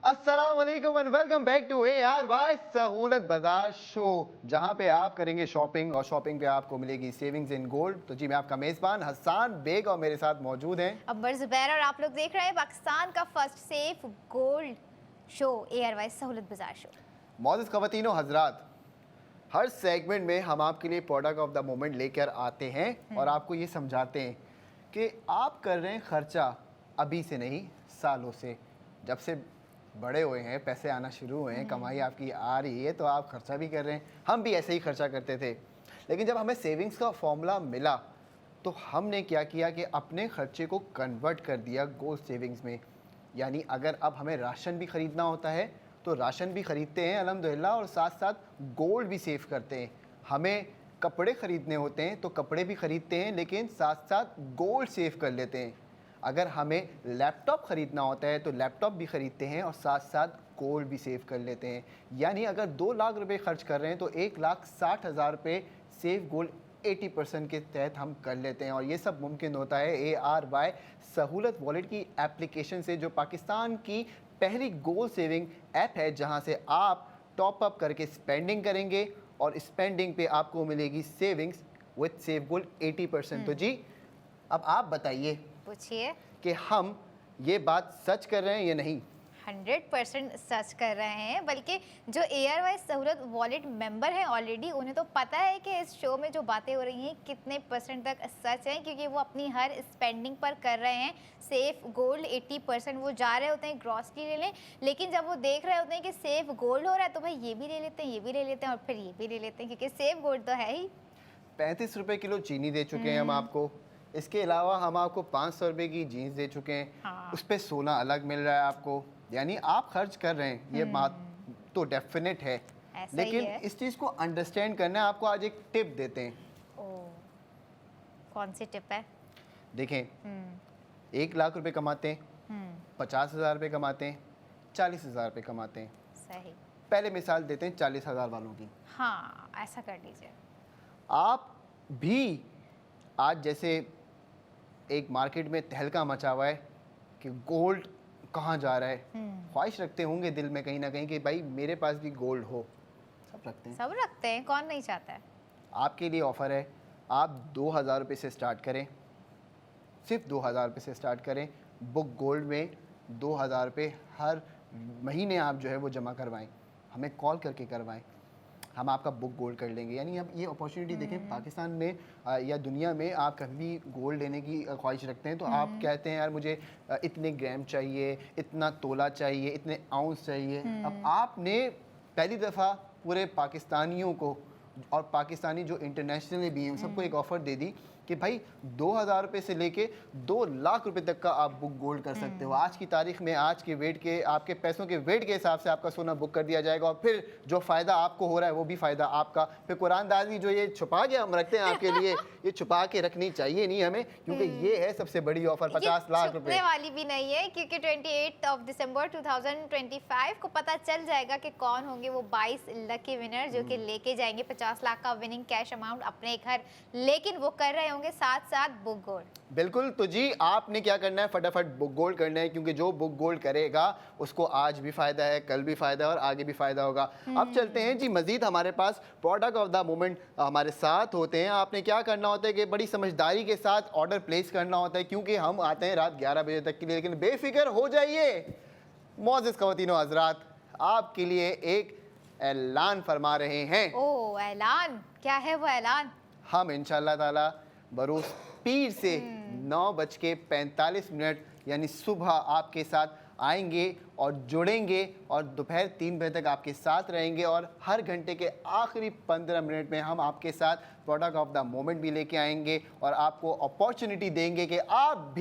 अस्सलाम वालेकुम and welcome back to ARY सहूलत बाजार शो, जहां पे आप करेंगे शॉपिंग और शॉपिंग पे आपको मिलेगी सेविंग्स इन गोल्ड। तो जी मैं आपका मेज़बान हसन बेग और मेरे साथ मौजूद हैं अब्बर ज़ुबैर और आप लोग देख रहे हैं पाकिस्तान का first safe gold show ARY सहूलत बाजार शो। मौजूद ख़वातीन और हजरात, हर सेगमेंट में हम आपके लिए प्रोडक्ट ऑफ द मोमेंट लेकर आते हैं और आपको ये समझाते हैं कि आप कर रहे हैं खर्चा अभी से नहीं, सालों से। जब से बड़े हुए हैं, पैसे आना शुरू हुए हैं, कमाई आपकी आ रही है, तो आप खर्चा भी कर रहे हैं। हम भी ऐसे ही खर्चा करते थे, लेकिन जब हमें सेविंग्स का फॉर्मूला मिला तो हमने क्या किया कि अपने खर्चे को कन्वर्ट कर दिया गोल्ड सेविंग्स में। यानी अगर अब हमें राशन भी ख़रीदना होता है तो राशन भी ख़रीदते हैं अल्हम्दुलिल्लाह, और साथ साथ गोल्ड भी सेव करते हैं। हमें कपड़े ख़रीदने होते हैं तो कपड़े भी ख़रीदते हैं, लेकिन साथ साथ गोल्ड सेव कर लेते हैं। अगर हमें लैपटॉप ख़रीदना होता है तो लैपटॉप भी ख़रीदते हैं और साथ साथ गोल्ड भी सेव कर लेते हैं। यानी अगर 2 लाख रुपए खर्च कर रहे हैं तो 1,60,000 रुपये सेव गोल्ड 80% के तहत हम कर लेते हैं। और ये सब मुमकिन होता है ARY सहूलत वॉलेट की एप्लीकेशन से, जो पाकिस्तान की पहली गोल्ड सेविंग ऐप है, जहां से आप टॉप अप करके स्पेंडिंग करेंगे और स्पेंडिंग पे आपको मिलेगी सेविंग्स विद सेव गोल्ड 80%। तो जी अब आप बताइए पूछिए। कि हम ये बात सच कर रहे हैं या नहीं? 100% सच कर रहे हैं, बल्कि जो ARY सहूलत वॉलेट मेंबर हैं ऑलरेडी, उन्हें तो पता है कि इस शो में जो बातें हो रही हैं कितने % तक सच हैं, क्योंकि वो अपनी हर स्पेंडिंग पर कर रहे हैं सेफ गोल्ड 80%। वो जा रहे होते हैं ग्रॉसरी लेने, लेकिन जब वो देख रहे होते हैं कि सेफ गोल्ड हो रहा है तो भाई ये भी ले लेते हैं, ये भी ले लेते हैं और फिर ये भी ले लेते हैं, क्योंकि सेफ गोल्ड तो है ही। 35 रुपए किलो चीनी दे चुके हैं हम आपको। इसके अलावा हम आपको 500 रुपये की जीन्स दे चुके हैं। हाँ। उस पर सोना अलग मिल रहा है आपको। यानी आप खर्च कर रहे हैं, ये बात तो डेफिनेट है। ऐसा ही लेकिन है। इस चीज़ को अंडरस्टैंड करना है, आपको आज एक टिप देते हैं। ओह, कौन सी टिप है? देखें, 1 लाख रुपए कमाते हैं, 50,000 रुपये कमाते हैं, 40,000 रुपये कमाते हैं। सही। पहले मिसाल देते हैं 40,000 वालों की। हाँ, ऐसा कर लीजिए। आप भी आज जैसे एक मार्केट में तहलका मचा हुआ है कि गोल्ड कहाँ जा रहा है, ख्वाहिश रखते होंगे दिल में कहीं ना कहीं कि भाई मेरे पास भी गोल्ड हो। सब रखते हैं, सब रखते हैं, कौन नहीं चाहता है। आपके लिए ऑफ़र है। आप 2,000 रुपये से स्टार्ट करें, सिर्फ 2,000 रुपये से स्टार्ट करें। बुक गोल्ड में 2,000 रुपये हर महीने आप जो है वो जमा करवाएं, हमें कॉल करके करवाएं, हम आपका बुक गोल्ड कर लेंगे। यानी अब ये अपॉर्चुनिटी देखें, पाकिस्तान में या दुनिया में आप कभी भी गोल्ड लेने की ख्वाहिश रखते हैं तो आप कहते हैं यार मुझे इतने ग्राम चाहिए, इतना तोला चाहिए, इतने आउंस चाहिए। अब आपने पहली दफ़ा पूरे पाकिस्तानियों को और पाकिस्तानी जो इंटरनेशनली भी हैं सबको एक ऑफ़र दे दी कि भाई 2,000 रुपये से लेके 2 लाख रुपए तक का आप बुक गोल्ड कर सकते हो। आज की तारीख में, आज के वेट के, आपके पैसों के वेट के हिसाब से आपका सोना बुक कर दिया जाएगा, और फिर जो फ़ायदा आपको हो रहा है वो भी फ़ायदा आपका। फिर कुरानदाजी जो ये छुपा के हम रखते हैं आपके लिए, ये छुपा के रखनी चाहिए नहीं हमें, क्योंकि ये है सबसे बड़ी ऑफ़र, 50 लाख रुपए वाली भी नहीं है, क्योंकि 28 दिसंबर 2025 को पता चल जाएगा कि कौन होंगे वो 22 लकी विनर जो कि लेके जाएंगे 50 लाख का विनिंग कैश अमाउंट अपने घर। लेकिन वो कर रहे होंगे साथ साथ बुक गोल्ड। बिल्कुल। तो जी आपने क्या करना है, फटाफट बुक गोल्ड करना है, क्योंकि जो बुक गोल्ड करेगा उसको आज भी फ़ायदा है, कल भी फ़ायदा है और आगे भी फ़ायदा होगा। अब चलते हैं जी मज़ीद, हमारे पास प्रोडक्ट ऑफ द मोमेंट हमारे साथ होते हैं। आपने क्या करना होता है कि बड़ी समझदारी के साथ ऑर्डर प्लेस करना होता है, क्योंकि हम आते हैं रात 11 बजे तक के लिए। लेकिन बेफिक्र हो जाइए मोअज़्ज़िज़ ख़वातीन व हज़रात, आपके लिए एक ऐलान फरमा रहे हैं। ओह, ऐलान क्या है वो ऐलान? हम इंशाअल्लाह ताला बरोज़ पीर से 9:45 यानी सुबह आपके साथ आएंगे और जुड़ेंगे और दोपहर 3 बजे तक आपके साथ रहेंगे, और हर घंटे के आखिरी 15 मिनट में हम आपके साथ प्रोडक्ट ऑफ द मोमेंट भी लेके आएंगे और आपको अपॉर्चुनिटी देंगे कि आप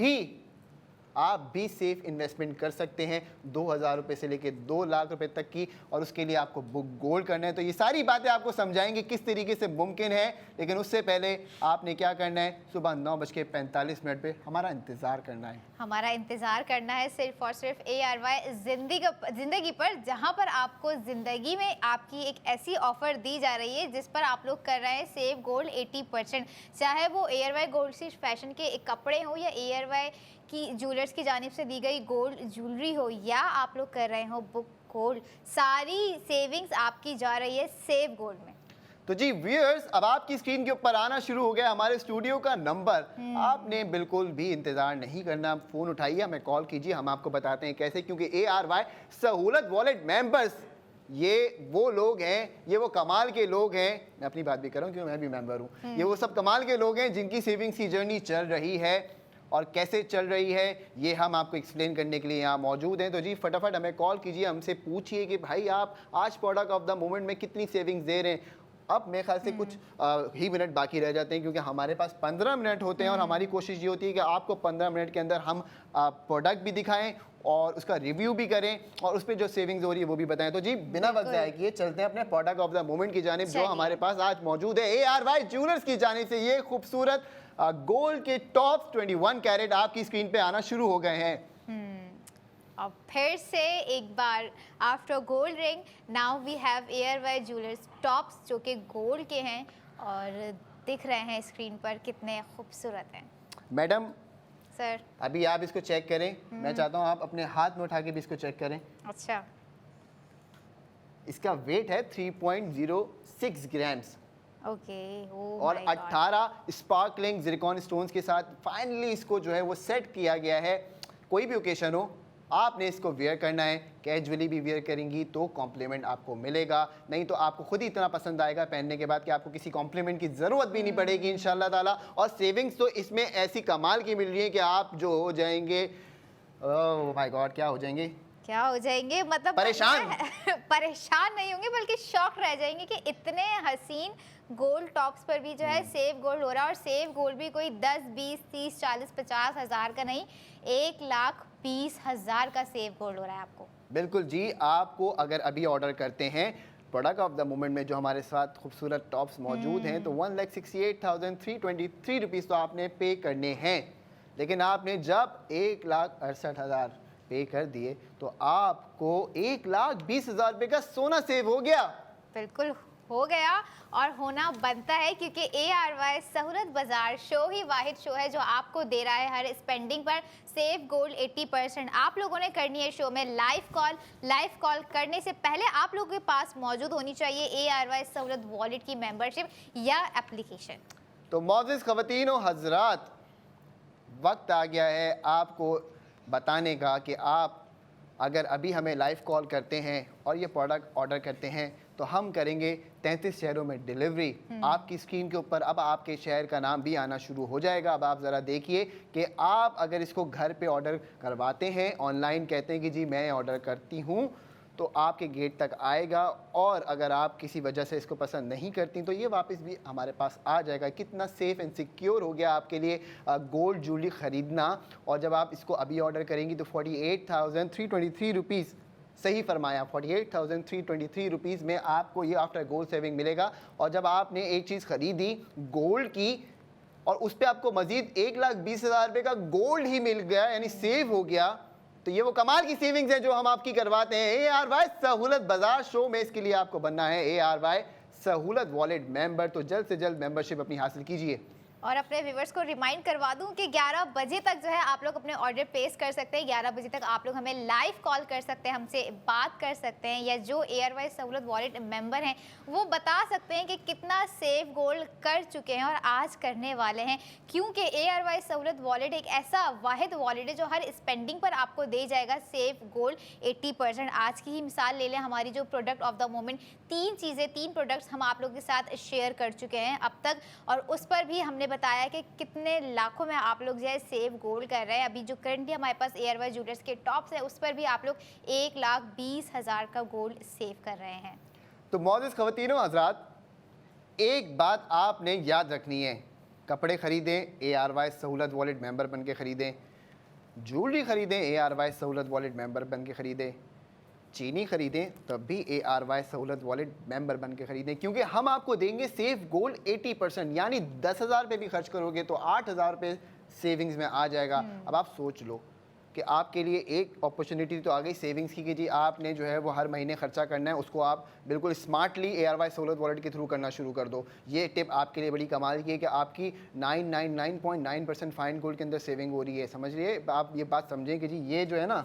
भी सेफ इन्वेस्टमेंट कर सकते हैं 2,000 रुपये से लेके 2 लाख रुपए तक की, और उसके लिए आपको बुक गोल्ड करना है। तो ये सारी बातें आपको समझाएंगे किस तरीके से मुमकिन है, लेकिन उससे पहले आपने क्या करना है, सुबह 9:45 पे हमारा इंतज़ार करना है। हमारा इंतज़ार करना है सिर्फ और सिर्फ ARY ज़िंदगी पर, जहां पर आपको ज़िंदगी में आपकी एक ऐसी ऑफ़र दी जा रही है जिस पर आप लोग कर रहे हैं सेव गोल्ड 80%। चाहे वो ARY गोल्ड सी फैशन के कपड़े हो या ARY कि ज्वेलर्स की जानिब से दी गई गोल्ड ज्वेलरी हो या आप लोग कर रहे हो बुक गोल्ड, सारी सेविंग्स आपकी जा रही है सेव गोल्ड में। तो जी व्यूअर्स, अब आपकी स्क्रीन के ऊपर आना शुरू हो गया हमारे स्टूडियो का नंबर। आपने बिल्कुल भी इंतजार नहीं करना, फोन उठाइए, हमें कॉल कीजिए, हम आपको बताते हैं कैसे। क्योंकि ARY सहूलत वॉलेट मेंबर्स ये वो लोग हैं, ये वो कमाल के लोग हैं। मैं अपनी बात भी कर रहा हूँ क्योंकि मैं भी मेंबर हूँ। ये वो सब कमाल के लोग हैं जिनकी सेविंग्स की जर्नी चल रही है, और कैसे चल रही है ये हम आपको एक्सप्लेन करने के लिए यहाँ मौजूद हैं। तो जी फटाफट हमें कॉल कीजिए, हमसे पूछिए कि भाई आप आज प्रोडक्ट ऑफ द मोमेंट में कितनी सेविंग्स दे रहे हैं। अब मेरे ख्याल से कुछ ही मिनट बाकी रह जाते हैं, क्योंकि हमारे पास 15 मिनट होते हैं, और हमारी कोशिश ये होती है कि आपको 15 मिनट के अंदर हम प्रोडक्ट भी दिखाएं और उसका रिव्यू भी करें और उस पर जो सेविंग्स हो रही है वो भी बताएं। तो जी बिना वक्त ज़ाया किए चलते हैं अपने प्रोडक्ट ऑफ द मोमेंट की जानिब, जो हमारे पास आज मौजूद है ARY ज्वेलर्स की जानिब से। ये खूबसूरत गोल्ड के टॉप 21 कैरेट आपकी स्क्रीन पे आना शुरू हो गए हैं। और फिर से एक बार after gold ring now we have ARY jewellers tops जो कि गोल्ड के हैं और दिख रहे हैं स्क्रीन पर, कितने खूबसूरत हैं। मैडम सर अभी आप इसको चेक करें, मैं चाहता हूँ आप अपने हाथ में उठा के भी इसको चेक करें। अच्छा, इसका वेट है 3.06 ग्राम्स ओके। और 18 स्पार्कलिंग ज़िरकॉन स्टोन्स के साथ फाइनली इसको जो है वो सेट किया गया है। कोई भी ओकेशन हो आपने इसको वेयर करना है, कैजुअली भी वेयर करेंगी तो कॉम्प्लीमेंट आपको मिलेगा, नहीं तो आपको खुद ही इतना पसंद आएगा पहनने के बाद कि आपको किसी कॉम्प्लीमेंट की ज़रूरत भी नहीं पड़ेगी इंशाल्लाह ताला। और सेविंग्स तो इसमें ऐसी कमाल की मिल रही है कि आप जो हो जाएंगे, ओह माय गॉड, क्या हो जाएंगे, क्या हो जाएंगे, मतलब परेशान। परेशान नहीं होंगे बल्कि शॉक रह जाएंगे कि इतने हसीन गोल्ड टॉप्स पर भी जो है सेव गोल्ड हो रहा है। और सेव गोल्ड भी कोई 10, 20, 30, 40, 50 हज़ार का नहीं, 1,20,000 का सेव गोल्ड हो रहा है आपको। बिल्कुल जी, आपको अगर अभी ऑर्डर करते हैं प्रोडक्ट ऑफ द मोमेंट में जो हमारे साथ खूबसूरत टॉप्स मौजूद हैं, तो 1,68,323 रुपीज़ तो आपने पे करने हैं। लेकिन आपने जब 1,68,000 पे कर दिए तो आपको 1,20,000 रुपये का सोना सेव हो गया। बिल्कुल हो गया, और होना बनता है क्योंकि ARY सहूलत बाजार शो ही वाहिद शो है जो आपको दे रहा है हर स्पेंडिंग पर सेव गोल्ड 80%। आप लोगों ने करनी है शो में लाइव कॉल करने से पहले आप लोगों के पास मौजूद होनी चाहिए ARY सहूलत वॉलेट की मेंबरशिप या एप्लीकेशन। तो मौजूद ख़वातीन व हज़रात, वक्त आ गया है आपको बताने का कि आप अगर अभी हमें लाइव कॉल करते हैं और ये प्रोडक्ट ऑर्डर करते हैं तो हम करेंगे 33 शहरों में डिलीवरी। आपकी स्क्रीन के ऊपर अब आपके शहर का नाम भी आना शुरू हो जाएगा। अब आप ज़रा देखिए कि आप अगर इसको घर पे ऑर्डर करवाते हैं, ऑनलाइन कहते हैं कि जी मैं ऑर्डर करती हूँ, तो आपके गेट तक आएगा। और अगर आप किसी वजह से इसको पसंद नहीं करती तो ये वापस भी हमारे पास आ जाएगा। कितना सेफ़ एंड सिक्योर हो गया आपके लिए गोल्ड ज्वेलरी ख़रीदना। और जब आप इसको अभी ऑर्डर करेंगी तो 48,323 रुपीज़, सही फरमाया, 48,323 रुपीज़ में आपको ये आफ्टर गोल्ड सेविंग मिलेगा। और जब आपने एक चीज़ ख़रीदी गोल्ड की और उस पर आपको मज़ीद 1,20,000 रुपये का गोल्ड ही मिल गया, यानी सेव हो गया, तो ये वो कमाल की सेविंग्स है जो हम आपकी करवाते हैं ARY सहूलत बाजार शो में। इसके लिए आपको बनना है ARY सहूलत वॉलेट मेंबर। तो जल्द से जल्द मेंबरशिप अपनी हासिल कीजिए। और अपने व्यूवर्स को रिमाइंड करवा दूं कि 11 बजे तक जो है आप लोग अपने ऑर्डर प्लेस कर सकते हैं। 11 बजे तक आप लोग हमें लाइव कॉल कर सकते हैं, हमसे बात कर सकते हैं, या जो ARY सहूलत वॉलेट मेंबर हैं वो बता सकते हैं कि कितना सेव गोल्ड कर चुके हैं और आज करने वाले हैं। क्योंकि ARY सहूलत वॉलेट एक ऐसा वाहिद वॉलेट है जो हर स्पेंडिंग पर आपको दे जाएगा सेव गोल्ड 80%। आज की ही मिसाल ले लें, हमारी जो product of the moment 3 products हम आप लोगों के साथ शेयर कर चुके हैं अब तक, और उस पर भी हमने बताया कि कितने लाखों में आप लोग जो है सेव गोल्ड कर रहे हैं। अभी जो करंटली हमारे पास ARY ज्वेलर्स के टॉप्स है उस पर भी आप लोग 1,20,000 का गोल्ड सेव कर रहे हैं। तो मौजूद ख़वातीनों हज़रात, एक बात आपने याद रखनी है, कपड़े ख़रीदें ARY सहूलत वॉलेट मेंबर बन के ख़रीदें, ज्वेलरी ख़रीदें ARY सहूलत वॉलेट मेंबर बन के ख़रीदें, चीनी ख़रीदें तब भी ARY सहूलत वॉलेट मेंबर बन के ख़रीदें। क्योंकि हम आपको देंगे सेव गोल्ड 80%, यानी 10,000 रुपये भी खर्च करोगे तो 8,000 रुपये सेविंग्स में आ जाएगा। अब आप सोच लो कि आपके लिए एक अपॉर्चुनिटी तो आ गई सेविंग्स की कि जी आपने जो है वो हर महीने खर्चा करना है, उसको आप बिल्कुल स्मार्टली ARY सहूलत वॉलेट के थ्रू करना शुरू कर दो। ये टिप आपके लिए बड़ी कमाल की है कि आपकी 999.9% फाइन गोल्ड के अंदर सेविंग हो रही है। समझ रही है आप, ये बात समझें कि जी ये जो है ना,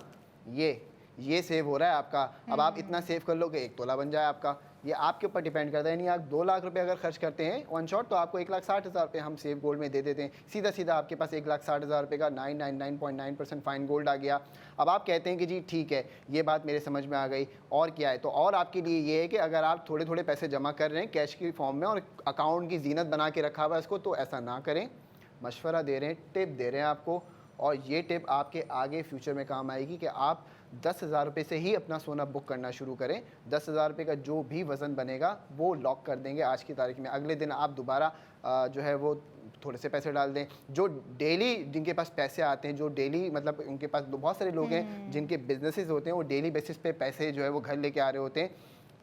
ये सेव हो रहा है आपका। अब आप इतना सेव कर लो कि 1 तोला बन जाए आपका। ये आपके ऊपर डिपेंड करता है। यानी आप 2 लाख रुपए अगर खर्च करते हैं वन शॉट, तो आपको 1,60,000 रुपये हम सेव गोल्ड में दे देते हैं। सीधा सीधा आपके पास 1,60,000 रुपये का 999.9% फाइन गोल्ड आ गया। अब आप कहते हैं कि जी ठीक है, ये बात मेरे समझ में आ गई, और क्या है? तो और आपके लिए ये है कि अगर आप थोड़े थोड़े पैसे जमा कर रहे हैं कैश की फॉर्म में और अकाउंट की जीनत बना के रखा हुआ है इसको, तो ऐसा ना करें। मशवरा दे रहे हैं, टिप दे रहे हैं आपको, और ये टिप आपके आगे फ्यूचर में काम आएगी कि आप 10,000 रुपये से ही अपना सोना बुक करना शुरू करें। 10,000 रुपये का जो भी वज़न बनेगा वो लॉक कर देंगे आज की तारीख में। अगले दिन आप दोबारा जो है वो थोड़े से पैसे डाल दें। जो डेली जिनके पास पैसे आते हैं, जो डेली मतलब उनके पास बहुत सारे लोग हैं जिनके बिजनेसेस होते हैं, वो डेली बेसिस पे पैसे जो है वो घर लेके आ रहे होते हैं,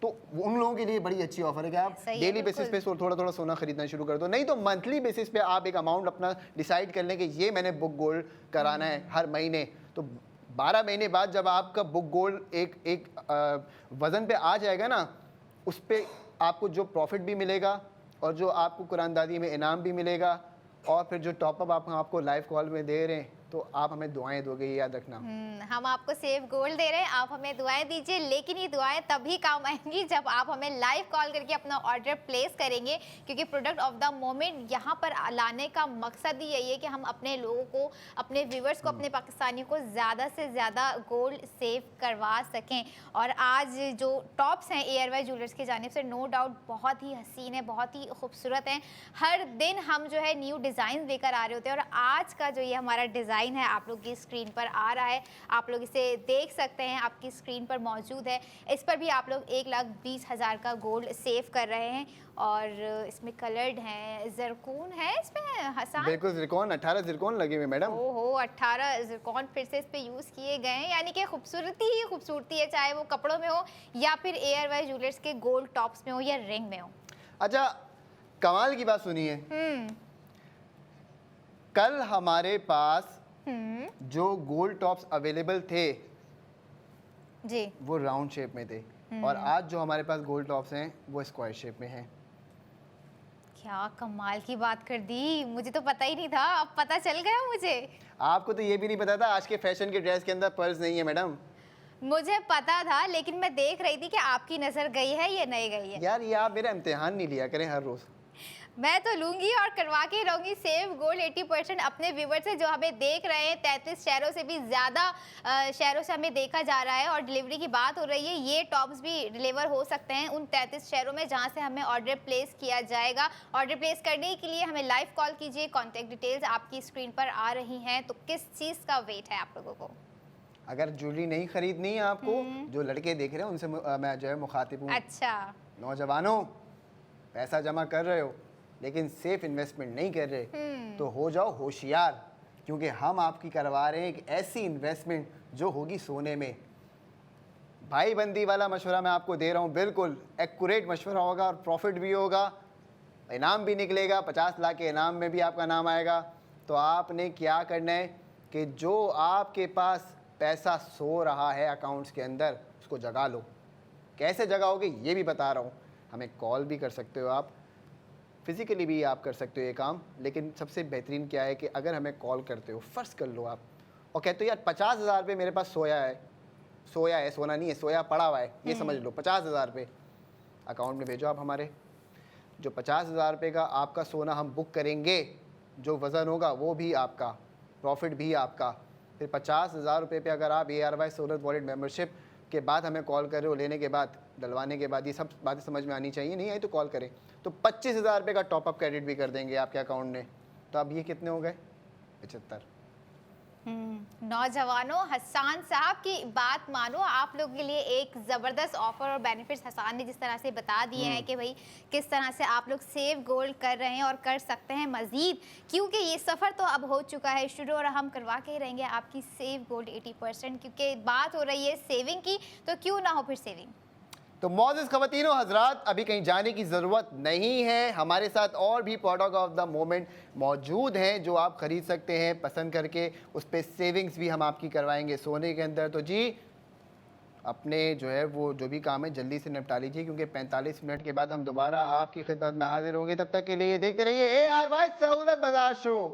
तो उन लोगों के लिए बड़ी अच्छी ऑफर है कि आप डेली बेसिस पे थोड़ा थोड़ा सोना खरीदना शुरू कर दो। नहीं तो मंथली बेसिस पे आप एक अमाउंट अपना डिसाइड कर लें कि ये मैंने बुक गोल्ड कराना है हर महीने। तो 12 महीने बाद जब आपका बुक गोल्ड एक वज़न पे आ जाएगा ना, उस पर आपको जो प्रॉफिट भी मिलेगा और जो आपको कुरानदादी में इनाम भी मिलेगा, और फिर जो टॉपअप आपको लाइव कॉल में दे रहे हैं, तो आप हमें दुआएं दोगे, ये याद रखना। हम आपको सेव गोल्ड दे रहे हैं, आप हमें दुआएं दीजिए, लेकिन ये दुआएं तभी काम आएंगी जब आप हमें लाइव कॉल करके अपना ऑर्डर प्लेस करेंगे, क्योंकि प्रोडक्ट ऑफ द मोमेंट यहाँ पर लाने का मकसद ही यही है कि हम अपने लोगों को, अपने व्यूवर्स को, अपने पाकिस्तानियों को ज़्यादा से ज़्यादा गोल्ड सेव करवा सकें। और आज जो टॉप्स हैं ARY ज्वेलर्स की जानिब से, नो डाउट बहुत ही हसीन है, बहुत ही खूबसूरत हैं। हर दिन हम जो है न्यू डिज़ाइन लेकर आ रहे होते हैं, और आज का जो ये हमारा डिज़ाइन है आप लोग की स्क्रीन पर आ रहा है, आप लोग इसे देख सकते हैं, आपकी स्क्रीन पर मौजूद है। इस पर भी आप लोग 1,20,000 का गोल्ड सेव कर रहे हैं, और इसमें कलर्ड है, ज़रकून है इसमें हसन। बिल्कुल ज़िरकॉन, 18 ज़िरकॉन लगे हुए मैडम। ओहो, 18 ज़िरकॉन फिर से इस पे यूज़ किए गए हैं, यानी कि खूबसूरती ही खूबसूरती है, चाहे वो कपड़ों में हो या फिर ARY ज्वेलर्स के गोल्ड टॉप्स में हो या रिंग में हो। अच्छा, कमाल की बात सुनिए, कल हमारे पास जो गोल्ड टॉप्स अवेलेबल थे जी, वो राउंड शेप में थे, और आज जो हमारे पास गोल्ड टॉप्स हैं वो स्क्वायर शेप में हैं। क्या कमाल की बात कर दी, मुझे तो पता ही नहीं था, अब पता चल गया मुझे। आपको तो ये भी नहीं पता था आज के फैशन के ड्रेस के अंदर पर्स नहीं है मैडम। मुझे पता था, लेकिन मैं देख रही थी कि आपकी नजर गई है या नहीं गई है। यार ये आप मेरा इम्तिहान नहीं लिया करें हर रोज। मैं तो लूंगी और करवा के रहूंगी सेव गोल्ड 80% अपने व्यूवर से जो हमें देख रहे हैं। 33 शहरों से भी ज़्यादा शहरों से हमें देखा जा रहा है, और डिलीवरी की बात हो रही है। ये टॉप्स भी डिलीवर हो सकते हैं उन 33 शहरों में जहां से हमें ऑर्डर प्लेस किया जाएगा। ऑर्डर प्लेस करने के लिए हमें लाइव कॉल कीजिए, कॉन्टैक्ट डिटेल्स आपकी स्क्रीन पर आ रही हैं। तो किस चीज़ का वेट है आप लोगों को? अगर ज्वेलरी नहीं खरीदनी है आपको, जो लड़के देख रहे हैं उनसे मैं जो है मुखातिब हूँ। अच्छा, नौजवानों, पैसा जमा कर रहे हो लेकिन सेफ इन्वेस्टमेंट नहीं कर रहे, तो हो जाओ होशियार, क्योंकि हम आपकी करवा रहे हैं एक ऐसी इन्वेस्टमेंट जो होगी सोने में। भाई बंदी वाला मशवरा मैं आपको दे रहा हूँ, बिल्कुल एक्यूरेट मशवरा होगा, और प्रॉफिट भी होगा, इनाम भी निकलेगा। 50 लाख के इनाम में भी आपका नाम आएगा। तो आपने क्या करना है कि जो आपके पास पैसा सो रहा है अकाउंट्स के अंदर, उसको जगा लो। कैसे जगाओगे ये भी बता रहा हूँ। हमें कॉल भी कर सकते हो आप, फिज़िकली भी आप कर सकते हो ये काम, लेकिन सबसे बेहतरीन क्या है कि अगर हमें कॉल करते हो, फ़र्ज़ कर लो आप, और कहते हो यार 50,000 रुपये मेरे पास सोया है, सोना नहीं है, सोया पड़ा हुआ है, ये समझ लो 50,000 रुपये अकाउंट में भेजो आप हमारे। जो 50,000 रुपये का आपका सोना हम बुक करेंगे, जो वज़न होगा वो भी आपका, प्रॉफिट भी आपका। फिर 50,000 रुपये पे अगर आप ARY सहूलत वॉलेट मेंबरशिप के बाद हमें कॉल कर रहे हो, लेने के बाद, डलवाने के बाद, ये सब बातें समझ में आनी चाहिए। नहीं आई तो कॉल करें, तो 25,000 रुपये का टॉपअप क्रेडिट भी कर देंगे आपके अकाउंट में। तो अब ये कितने हो गए? 75। नौजवानों, हसान साहब की बात मानो। आप लोगों के लिए एक ज़बरदस्त ऑफर और बेनिफिट्स हसान ने जिस तरह से बता दिए हैं कि भाई किस तरह से आप लोग सेव गोल्ड कर रहे हैं और कर सकते हैं मज़ीद, क्योंकि ये सफ़र तो अब हो चुका है शुरू, और हम करवा के ही रहेंगे आपकी सेव गोल्ड 80%, क्योंकि बात हो रही है सेविंग की, तो क्यों ना हो फिर सेविंग। तो मौजूद खवातीनो हजरात, अभी कहीं जाने की ज़रूरत नहीं है। हमारे साथ और भी प्रोडक्ट ऑफ द मोमेंट मौजूद हैं जो आप ख़रीद सकते हैं पसंद करके। उस पर सेविंग्स भी हम आपकी करवाएंगे सोने के अंदर। तो जी अपने जो है वो जो भी काम है जल्दी से निपटा लीजिए, क्योंकि 45 मिनट के बाद हम दोबारा आपकी खिदमत में हाजिर होंगे। तब तक के लिए देखते रहिए ARY सहूलत बाजार शो।